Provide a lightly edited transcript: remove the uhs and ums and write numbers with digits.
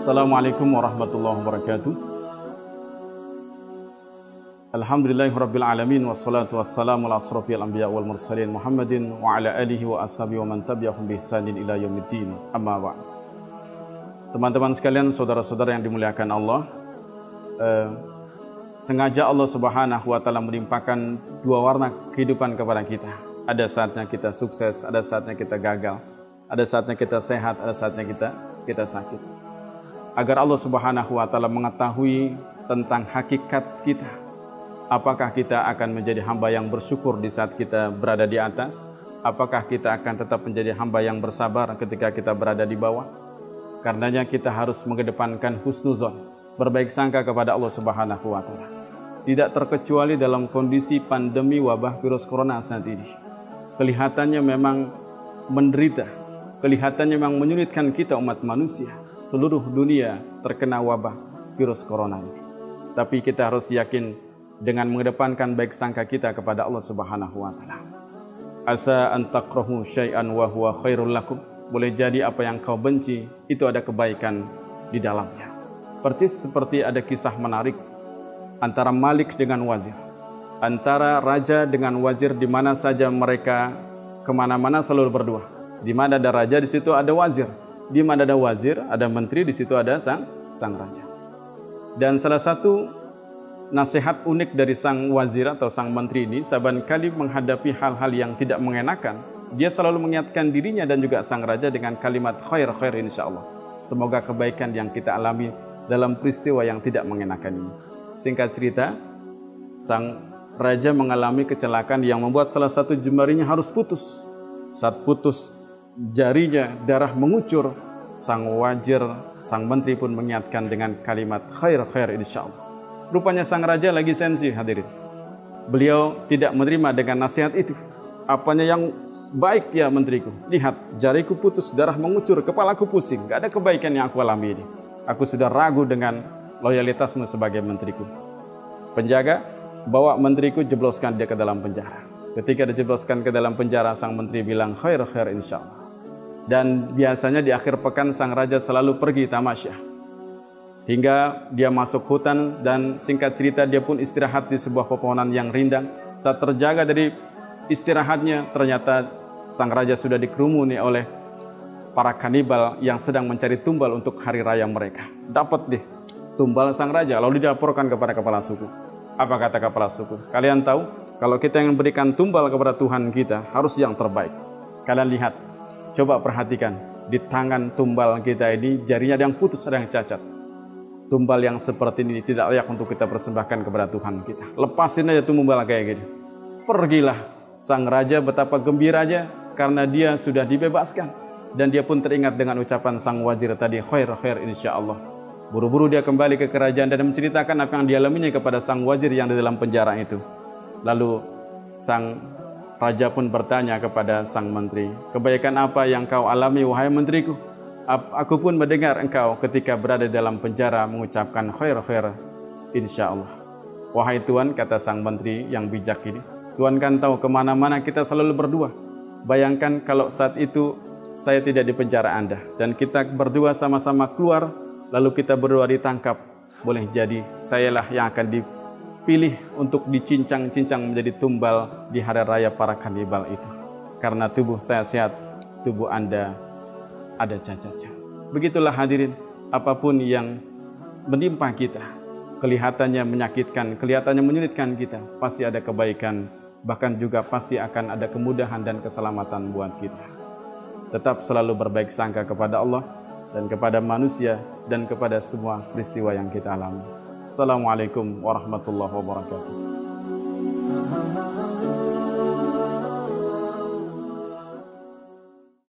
Assalamualaikum warahmatullahi wabarakatuh. Alhamdulillahirabbil alamin wassalatu wassalamu ala asrofil anbiya wal mursalin Muhammadin wa ala alihi wa ashabihi wa man tabi'ahum bi ihsanin ila yaumiddin. Amma ba'd. Teman-teman sekalian, saudara-saudara yang dimuliakan Allah, sengaja Allah Subhanahu wa taala menimpakan dua warna kehidupan kepada kita. Ada saatnya kita sukses, ada saatnya kita gagal, ada saatnya kita sehat, ada saatnya kita sakit. Agar Allah Subhanahu wa taala mengetahui tentang hakikat kita. Apakah kita akan menjadi hamba yang bersyukur di saat kita berada di atas? Apakah kita akan tetap menjadi hamba yang bersabar ketika kita berada di bawah? Karenanya kita harus mengedepankan husnuzon, berbaik sangka kepada Allah Subhanahu wa taala. Tidak terkecuali dalam kondisi pandemi wabah virus corona saat ini. Kelihatannya memang menderita, kelihatannya memang menyulitkan kita umat manusia. Seluruh dunia terkena wabah virus corona ini. Tapi kita harus yakin dengan mengedepankan baik sangka kita kepada Allah Subhanahu wa taala. Asa an takrahu syai'an wa huwa khairul lakum. Boleh jadi apa yang kau benci itu ada kebaikan di dalamnya. Persis seperti ada kisah menarik antara Malik dengan Wazir, antara raja dengan wazir, di mana saja mereka kemana-mana selalu berdua. Di mana ada raja, di situ ada wazir. Di mana ada wazir, ada menteri, di situ ada sang raja. Dan salah satu nasihat unik dari sang wazir atau sang menteri ini, saban kali menghadapi hal-hal yang tidak mengenakan, dia selalu mengingatkan dirinya dan juga sang raja dengan kalimat khair insyaallah. Semoga kebaikan yang kita alami dalam peristiwa yang tidak mengenakan ini. Singkat cerita, sang raja mengalami kecelakaan yang membuat salah satu jemarinya harus putus. Saat putus jarinya, darah mengucur. Sang wazir, sang menteri pun mengingatkan dengan kalimat khair insyaallah. Rupanya sang raja lagi sensi, hadirin. Beliau tidak menerima dengan nasihat itu. Apanya yang baik ya menteriku? Lihat, jariku putus, darah mengucur, kepalaku pusing. Gak ada kebaikan yang aku alami ini. Aku sudah ragu dengan loyalitasmu sebagai menteriku. Penjaga, bawa menteriku, jebloskan dia ke dalam penjara. Ketika dijebloskan ke dalam penjara, sang menteri bilang khair insyaallah. Dan biasanya di akhir pekan sang raja selalu pergi tamasya. Hingga dia masuk hutan dan singkat cerita dia pun istirahat di sebuah pepohonan yang rindang. Saat terjaga dari istirahatnya, ternyata sang raja sudah dikerumuni oleh para kanibal yang sedang mencari tumbal untuk hari raya mereka. Dapat deh tumbal sang raja, lalu dilaporkan kepada kepala suku. Apa kata kepala suku? Kalian tahu, kalau kita ingin berikan tumbal kepada Tuhan kita, harus yang terbaik. Kalian lihat, coba perhatikan, di tangan tumbal kita ini jarinya ada yang putus, ada yang cacat. Tumbal yang seperti ini tidak layak untuk kita persembahkan kepada Tuhan kita. Lepasin aja tumbal kayak gini. Pergilah sang raja, betapa gembiranya karena dia sudah dibebaskan. Dan dia pun teringat dengan ucapan sang wazir tadi, khair insyaallah. Buru-buru dia kembali ke kerajaan dan menceritakan apa yang dialaminya kepada sang wazir yang di dalam penjara itu. Lalu sang raja pun bertanya kepada sang menteri, kebaikan apa yang kau alami wahai menteriku? Aku pun mendengar engkau ketika berada dalam penjara mengucapkan khair insyaallah. Wahai Tuan, kata sang menteri yang bijak ini, Tuan kan tahu kemana-mana kita selalu berdua. Bayangkan kalau saat itu saya tidak di penjara Anda dan kita berdua sama-sama keluar, lalu kita berdua ditangkap. Boleh jadi sayalah yang akan dipilih untuk dicincang-cincang menjadi tumbal di hari raya para kanibal itu. Karena tubuh saya sehat, tubuh Anda ada cacatnya. Begitulah hadirin, apapun yang menimpa kita, kelihatannya menyakitkan, kelihatannya menyulitkan kita, pasti ada kebaikan, bahkan juga pasti akan ada kemudahan dan keselamatan buat kita. Tetap selalu berbaik sangka kepada Allah dan kepada manusia dan kepada semua peristiwa yang kita alami. Assalamualaikum warahmatullahi wabarakatuh.